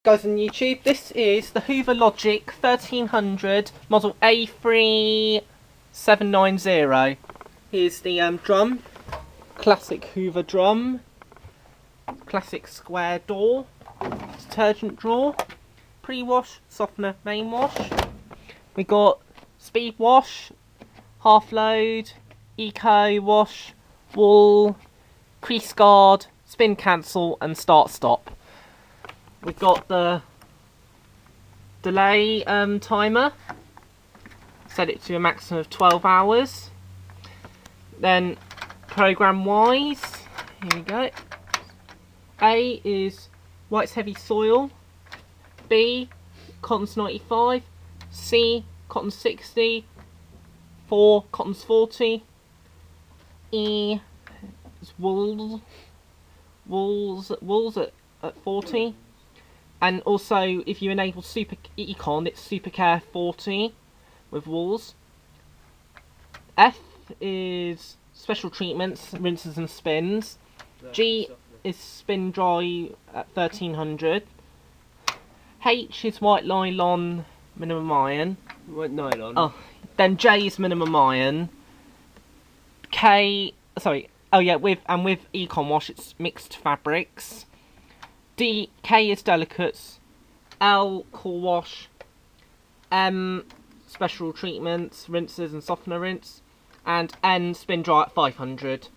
Guys on YouTube, this is the Hoover Logic 1300 model A3790. Here's the drum, classic Hoover drum, classic square door, detergent drawer, pre-wash, softener, main wash. We got speed wash, half load, eco wash, wool, crease guard, spin cancel and start stop. We've got the delay timer, set it to a maximum of 12 hours. Then program wise, here we go. A is White's Heavy Soil, B Cotton's 95, C Cotton's 60, 4 Cotton's 40, E is Wool's at 40. And also, if you enable Super Econ, it's Super Care 40 with wools. F is Special Treatments, Rinses and Spins. G is Spin Dry at 1300. H is White Nylon, Minimum Iron. White Nylon. Oh, then J is Minimum Iron. K, sorry, oh yeah, with Econ Wash, it's Mixed Fabrics. K is Delicates, L Cool Wash, M Special Treatments, Rinses and Softener Rinse, and N Spin Dry at 500,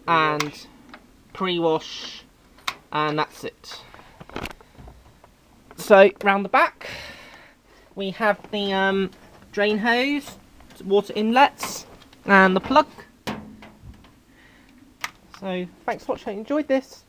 and pre-wash, and that's it. So round the back, we have the drain hose, water inlets, and the plug. So thanks for watching. I enjoyed this.